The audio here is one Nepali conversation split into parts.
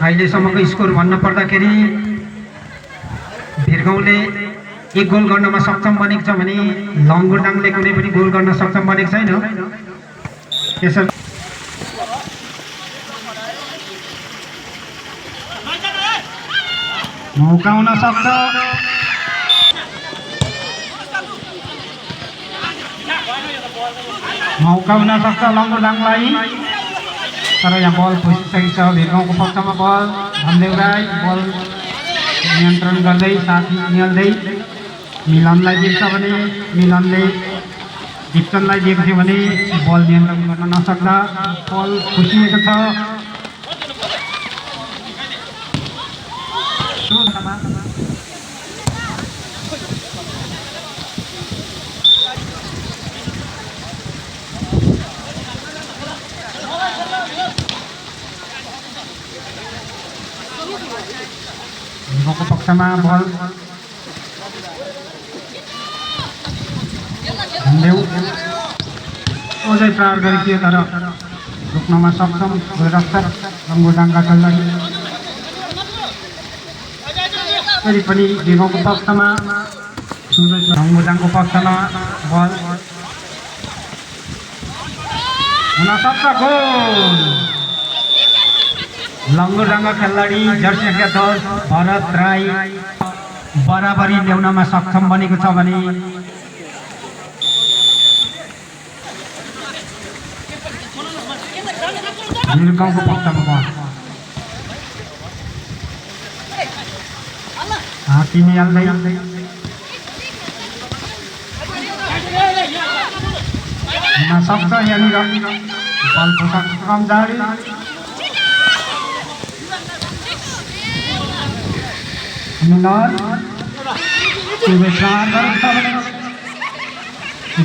अहिलेसम्मको स्कोर भन्न पर्दाखेरि भिरगाउँले 1 गोल गर्नमा सक्षम बनेको छ भने लङ्गुरडाङले कुनै पनि गोल गर्न सक्षम बनेको छैन। त्यसर्थ मौका हुन सक्छ। लङ्गुरडाङलाई, तर यहाँ बल फसिसकेको छ। भिरगाउँको पक्षमा बल धनदेव राई बल नियन्त्रण गर्दै साथी निहाल्दै मिलनलाई दिन्छ भने मिलनले दिप्चनलाई दिएको थियो भने बल नियन्त्रण गर्न नसक्दा बल फुसिएको छ। भिरगाउँको पक्षमा बल धनदेव अझै प्रहार गरेको थियो तर रोक्नमा सक्षम गोलरक्षक लङ्गुरडाङका खेलाडी। फेरि पनि भिरगाउँको पक्षमा लङ्गुरडाङको पक्षमा बल हुन सक्छ। गोल लङ्गुरडाङका खेलाडी जर्सी सङ्ख्या 10 भरत राई बराबरी ल्याउनमा सक्षम बनेको छ भने भिरगाउँको पक्षमा बल हाती निहाल्दै हुन सक्छ। यहाँनिर बल कम जारी मिलन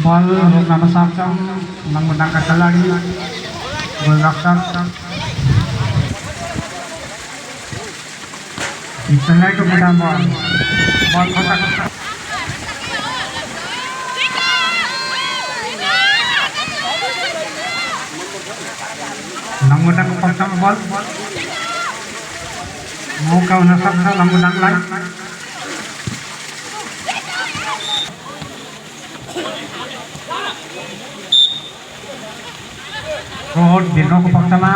बल रोक्न सक्छौँ। लङ्गुरडाङका खेलाडी गोलरक्षक दिप्चनलाईको खुट्टामा बल लङ्गुरडाङको पक्षमा बल मौका हुन सक्छ लङ्गुरडाङलाई। रोड भिरगाउँको पक्षमा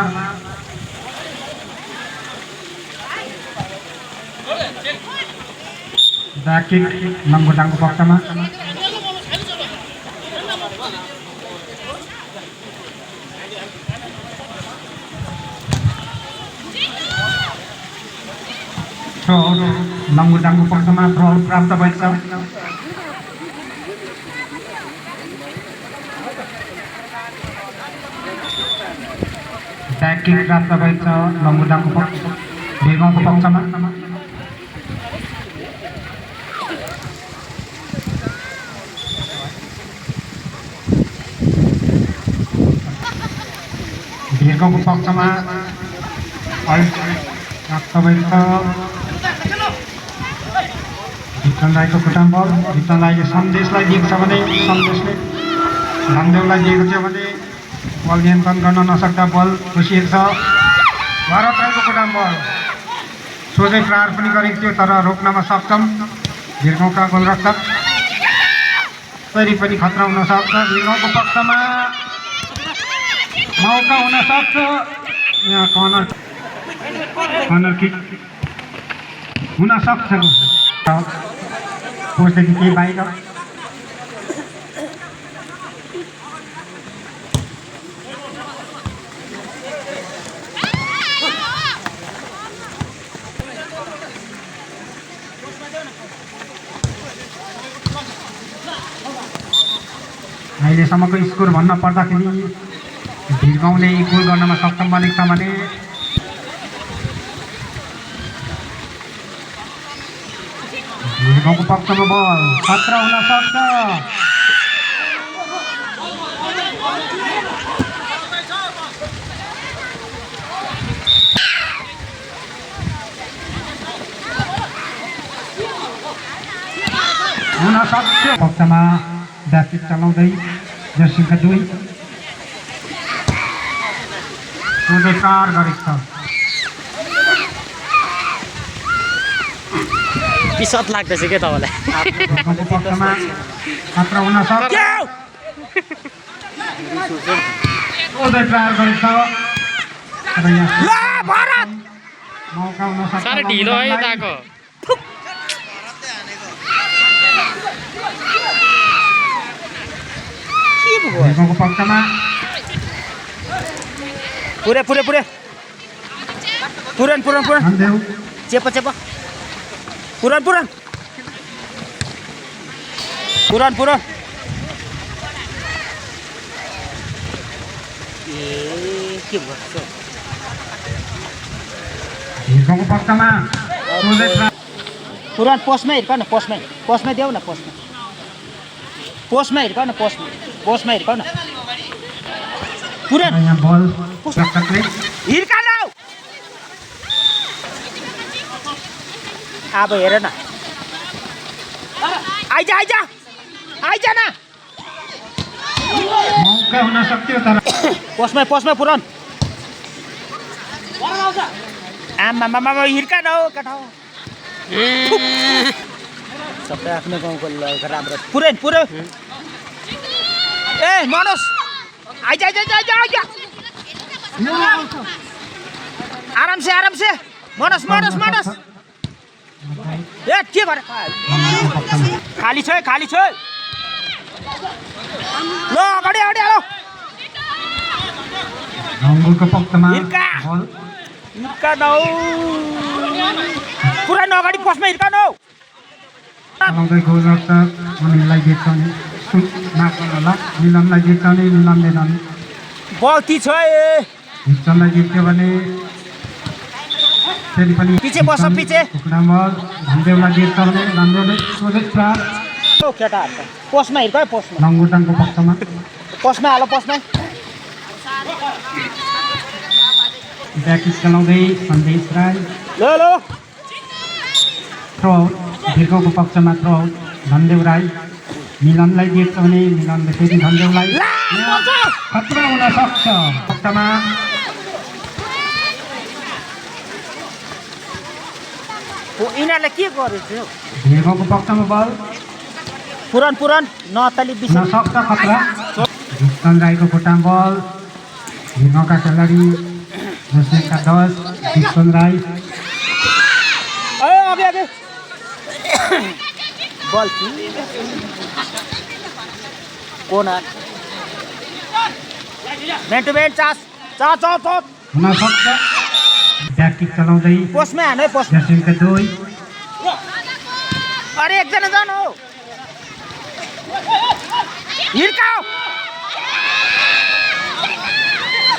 ब्याकिक लङ्गुरडाङको पक्षमा लङ्गुरडाङको पक्षमा थ्रो प्राप्त भएको छ। ब्याकिङ प्राप्त भएको छ लङ्गुरडाङको पक्ष भिरगाउँको पक्षमा। भिरगाउँको पक्षमा प्राप्त भएको छ दिप्चनलाईको खुट्टामा बल। दिप्चनलाईले सन्देशलाई दिएको छ भने सन्देशले धनदेवलाई दिएको थियो भने बल नियन्त्रण गर्न नसक्दा बल फुसिएको छ। भरत राईको खुट्टामा बल सोझै प्रहार पनि गरेको थियो तर रोक्नमा सक्षम भिरगाउँका गोलरक्षक। फेरि पनि खतरा हुन सक्छ। भिरगाउँको पक्षमा मौका हुन सक्छ। यहाँ कर्नर किक हुन सक्छ। पोस्टदेखि केही बाहिर अहिलेसम्मको स्कोर भन्न पर्दाखेरि भिरगाउँले गोल गर्नमा सक्षम बनेको छ भने भिरगाउँको पक्षमा बल खतरा हुन सक्छ। पक्षमा ब्याटिङ चलाउँदै जर्सी सङ्ख्या 2 सोझै प्रहार गरेको छ। पिसत लाग्दैछ के तपाईँलाई ढिर्काको पक्षमा खतरा हुन सक्छ उदय प्रहार गरेछ र यहाँ मौका हुन सक्छ साह्रै ढिलो है यताको ढिर्काको पक्षमा पुरे पुरे पुरे पुरन पुरन पुरन धनदेव चेप चेप पुरन पुरन पुरन पुरन ए के भन्छ ढिर्काको पक्षमा उदय प्रहार पुरन पोस्टमै हिर्क न पोस्टमै देऊ न पोस्टमै हिर्क न पोस्टमै हिर्क न पुरन र यहाँ बल रक्षकले हिर्का न अब हेर न आइजा आइजा आइजा न मौका हुन सक्थ्यो तर पोस्टमै पुरन आमा हिर्का न हो केटा हो सबै आफ्नो गाउँको राम्रो पुरै ए मनोज आइजा आराम से मनोज ए के गरे खाली छ ल अगाडि आलो रङ्गुलको पक्षमा हिर्का। बल हिर्का नौ पुरा अगाडि पोस्टमा हिर्का नौ चलाउँदै गोलरक्षक अनिललाई जित्छने माफ गर्नु होला मिलनलाई जित्छने मिलनले जाने बल ती छ ए हिर्चनलाई जित्यो भने फेरि पनि पिछे बस पिछे टुक्रा बल धनदेवलाई जित्छ भने धनदेवले उदय प्रहार ओ केटाहरु पोस्टमा हिर्का पोस्टमा लङ्गुटाङको पक्षमा पोस्टमा हालो पोस्टमा ब्याकिस चलाउँदै सन्देश राई ल थ्रो ढिर्काको पक्षमा थ्रो धनदेव राई मिलनलाई जित्छ भने मिलनले फेरि धनदेवलाई खतरा हुन सक्छ पक्षमा यिनीहरूले के गरेछ ढिर्काको पक्षमा बल पुरन नतली हुन सक्छ खतरा ढिक्सन राईको खुट्टामा बल ढिर्काका खेलाडी जसका 10 ढिक्सन राई अबे बल कोना मेन टु मेन चाच हुन सक्छ ब्याककिक चलाउँदै पोस्टमै हाने पोस्ट जसका 2 अरे एकजना जानु हिर्का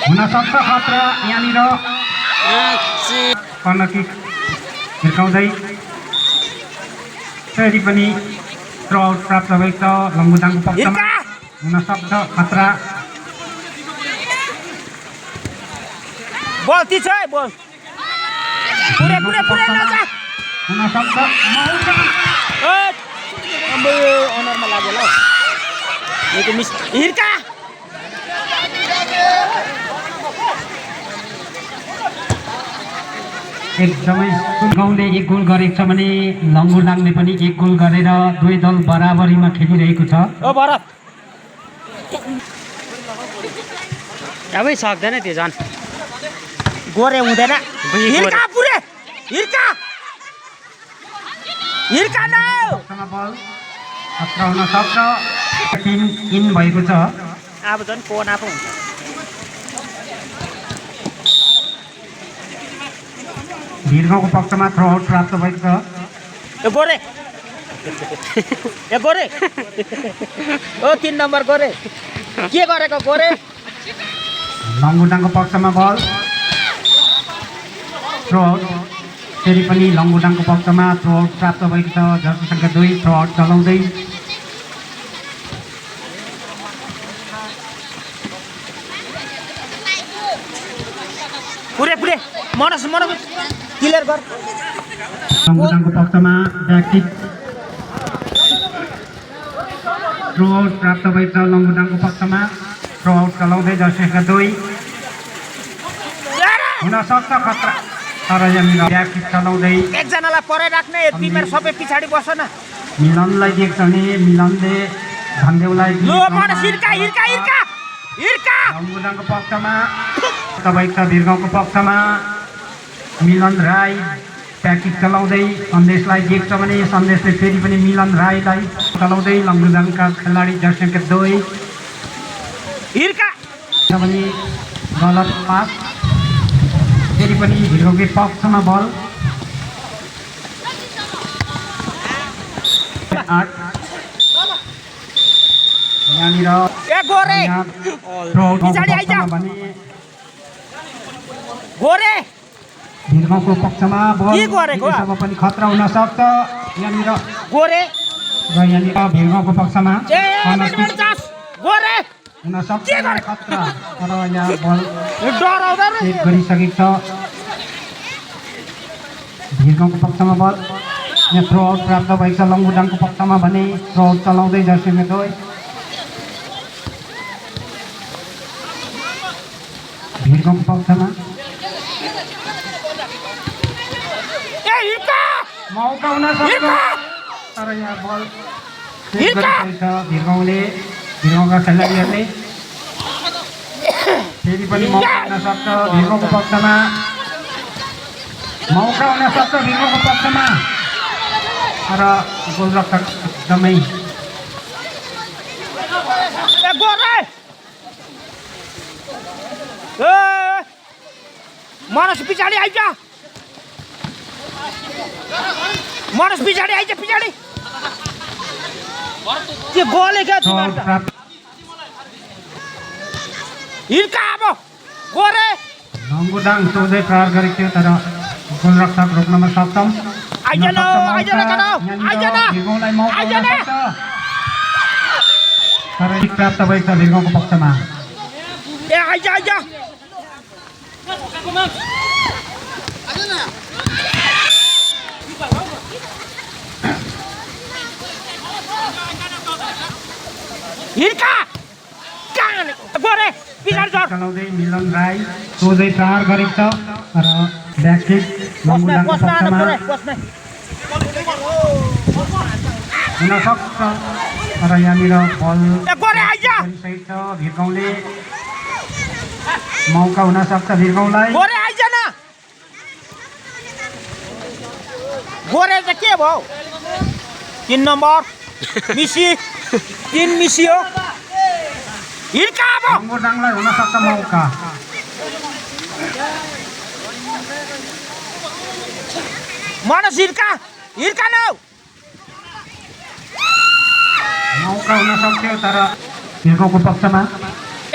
हुन सक्छ खतरा यहाँनिर कर्नर किक हिर्काउँदै फेरि पनि थ्रो आउट प्राप्त भएको छ लङ्गुटाङको पक्षमा हुन सक्छ खतरा बल ती छ बल पुरै नजा हुन सक्छ मौका अम्बो अनरमा लाग्यो ल यो त मिस हिर्का एकदमै गाउँले 1 गोल गरेको छ भने लङ्गुटाङले पनि 1 गोल गरेर दुवै दल बराबरीमा खेलिरहेको छ ओ भरत अबै सक्दैन त्यो झन् गोरे हुँदैन हिर्का पुरे हिर्का न बल खतरा हुन सक्छ टिम इन भएको छ अब झन् कोना पो हुन्छ ढिर्काको पक्षमा थ्रो आउट प्राप्त भएको छ ए गोरे ओ 3 नम्बर गोरे के गरेको गोरे लङ्गुटाङको पक्षमा बल थ्रो आउट फेरि पनि लङ्गुटाङको पक्षमा थ्रो आउट प्राप्त भएको छ जर्सी सङ्ख्या 2 थ्रो आउट चलाउँदै पुरे मनोज क्लियर गर लङ्गुटाङको पक्षमा ब्याककिक थ्रो आउट प्राप्त भएको छ लङ्गुटाङको पक्षमा थ्रो आउट चलाउँदै जर्सी सङ्ख्या 2 हुन सक्छ खतरा तर यहाँनिर ब्याक किक चलाउँदै एकजनालाई परै राख्ने तिमीहरू सबै पछाडि बस न मिलनलाई देख्छ भने मिलनले धनदेवलाई लो मनोज हिर्का हिर्का हिर्का हिर्का लम्बुदाङको पक्षमा तपाईँ छ भिरगाउँको पक्षमा मिलन राई ब्याक किक चलाउँदै सन्देशलाई देख्छ भने सन्देशले फेरि पनि मिलन राईलाई चलाउँदै लम्बुदाङका खेलाडी जर्सी नम्बर 2 हिर्का भने गलत पास फेरि पनि भिरगाउँकै पक्षमा बल 8 यहाँनिर ए गोरे पछाडि आइज गोरे भिरगाउँको पक्षमा बल के गरेको? अब पनि खतरा हुन सक्छ यहाँनिर गोरे र यहाँनिर भिरगाउँको पक्षमा ए जास गोरे हुन सक्छ खतरा तर यहाँ बल डराउँदा सेट गरिसकेको छ भिरगाउँको पक्षमा बल यहाँ थ्रो आउट प्राप्त भएको छ लम्बुदाङको पक्षमा भने थ्रो आउट चलाउँदै जर्सी नम्बर 2 भिरगाउँको पक्षमा मौका हुन सक्छ तर यहाँ बल सेट गरिसकेको छ भिरगाउँका खेलाडीहरूले फेरि पनि मौका हुन सक्छ भिरगाउँको पक्षमा तर गोलरक्षक एकदमै मनोज पछाडि आइज मनोज पछाडि आइज पछाडि के गोले क्या हिर्का अब गोरे लम्बुदाङ सोझै प्रहार गरेको थियो तर गोलरक्षक रोक्नमा सक्षम तर प्राप्त भएको छ भिरगाउँको पक्षमा ए आइज आइज हिर्का गोरे पछाडि झर चलाउँदै मिलन राई सोझै प्रहार गरेको छ र ब्याक किक लम्बुदाङको पक्षमा हुन सक्छ तर यहाँनिर बल गरिसकेको छ भिरगाउँले मौका हुन सक्छ भिरगाउँलाई गोरे आइज न गोरे चाहिँ के भयो 3 नम्बर मिसी 3 मिसी हो हिर्का अब लम्बुदाङलाई हुन सक्छ मौका मनोज हिर्का हिर्का न मौका हुन सक्थ्यो तर भिरगाउँको पक्षमा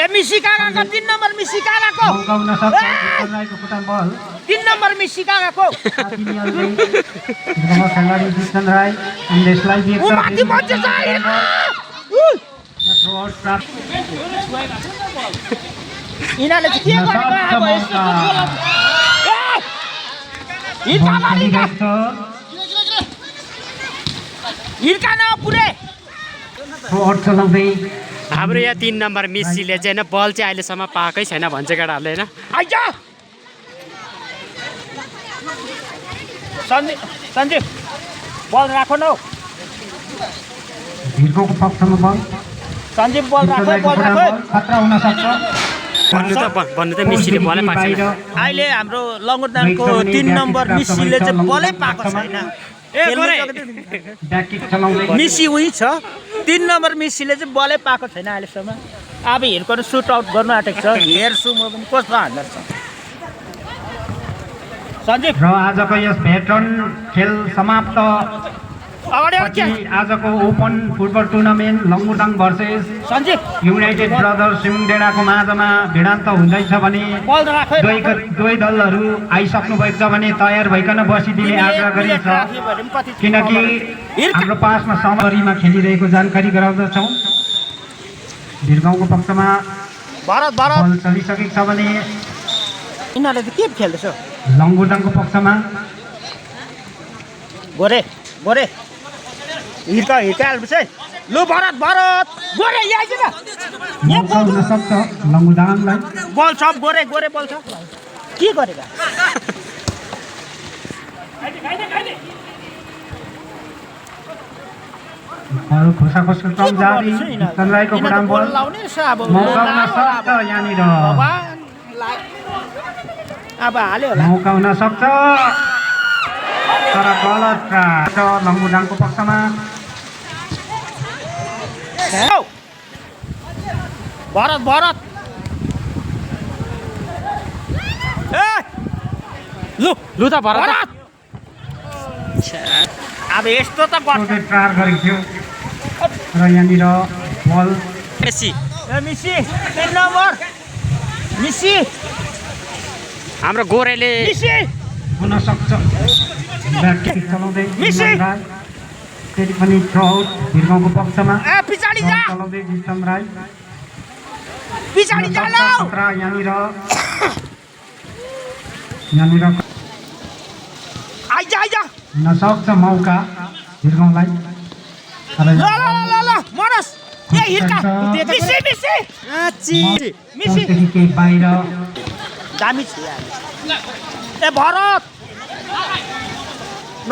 ए मिसी कागाको 3 नम्बर मिसी कागाको मौका हुन सक्छ भिरगाउँको खुट्टामा बल 3 नम्बर मिसी कागाको भिरगाउँका खेलाडी दुष्यन्त राई सन्देशलाई दिएको छ माथि बच्चे छ यिनीहरूले चाहिँ के गरेको अब यस्तो हिर्का न पुरै चलाउँदै हाम्रो यहाँ 3 नम्बर मेस्सीले चाहिँ होइन बल चाहिँ अहिलेसम्म पाएकै छैन भन्छ केटाहरूले होइन आइज सञ्जीव बल राखो न भिरगाउँको पक्षमा बल सञ्जीव बल राखो खतरा हुन सक्छ भन्नु त मेस्सीले बलै पाएको छैन अहिले हाम्रो लङ्गुदाङको 3 नम्बर मिसीले चाहिँ बलै पाएको छैन मिसी उही छ 3 नम्बर मिसीले चाहिँ बलै पाएको छैन अहिलेसम्म अब हिर्को सुट आउट गर्नु आँटेको छ हेर्छु म पनि कस्तो हान्दा छ सञ्जीव र आजको यस भेटरन खेल समाप्त आजको open football tournament Lambudang versus Sanjeev united brothers सिमुङडेडाको माझमा भिडान्त हुँदैछ भने दुवै दलहरू आइसक्नु भएको छ भने तयार भइकन बसिदिने आग्रह गरिन्छ किनकि हाम्रो पासमा समरीमा खेलिरहेको जानकारी गराउँदछौँ भिरगाउँको पक्षमा बल चलिसकेको छ भने यिनीहरूले के खेल्दैछ लम्बुदाङको पक्षमा गोरे गोरे हिर्का हाल्छ है लु भरत गोरे यहाँ आइज मौका हुन सक्छ लम्बुदाङलाई बल छ गोरे बल छ के गरेका बल खोसाको सुटम जारी जितन राईको फुटाम बल लाउने रहेछ अब मौका हुन सक्छ यहाँनिर अब हाल्यो होला मौका हुन सक्छ तर गलत छ लम्बुडाङको पक्षमा भरत भरत ए लु त भरत भरत अब यस्तो त गर्छ सोचे ट्रायर गरेको थियो र यहाँनिर बल मेसी ए मिसी 3 नम्बर मिसी हाम्रो गोरेले मिसी हुन सक्छ ब्याट चलाउँदै मिसी! जितन राई फेरि पनि थ्रो आउट भिरगाउँको पक्षमा ए पछाडि जा चलाउँदै जितन राई पछाडि जा ल खतरा यहाँनिर यहाँनिर आइजा आइजा हुन सक्छ मौका भिरगाउँलाई तर ल ल ल ल मनोज ए हिर्का मिसी मिसी मिसी कोर्टदेखि केही बाहिर दामी छ यार ए भरत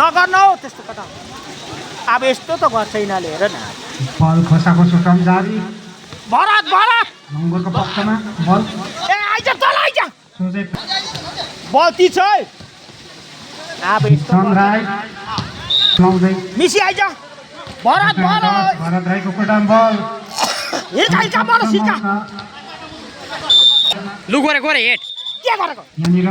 नगर्नु हौ त्यस्तो कता अब यस्तो त गर्छ यिनीहरूले हेर न बल खोसाको सुटम जारी भरत भरत लङ्गोरको पक्षमा बल ए आइजा तल आइजा सोचे बल ती छ है। अब यस्तो जितन राई चलाउँदै मिसी आइजा भरत भरत भरत राईको फुटाम बल हिर्का हिर्का मनोज हिर्का लु गोरे गोरे हेट के गरेको यहाँनिर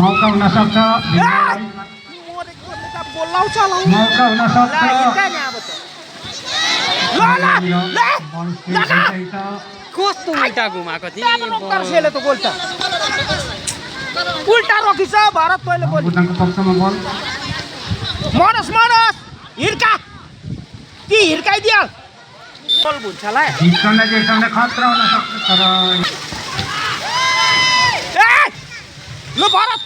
मौका हुन सक्छ भिरगाउँलाई। बोलाउँछ ल मौका हुन सक्छ हिर्का नि अब त ल ल ल बल फेरि छ कस्तो उल्टा घुमाएको सेले त गोल छ उल्टा रोकिछ भरत पहिले गोल लम्बुडाङको पक्षमा बल मनोज मनोज हिर्का ती हिर्काइदियो गोल हुन्छ ल जितनलाई देख्दा खतरा हुन सक्छ तर ए लु भरत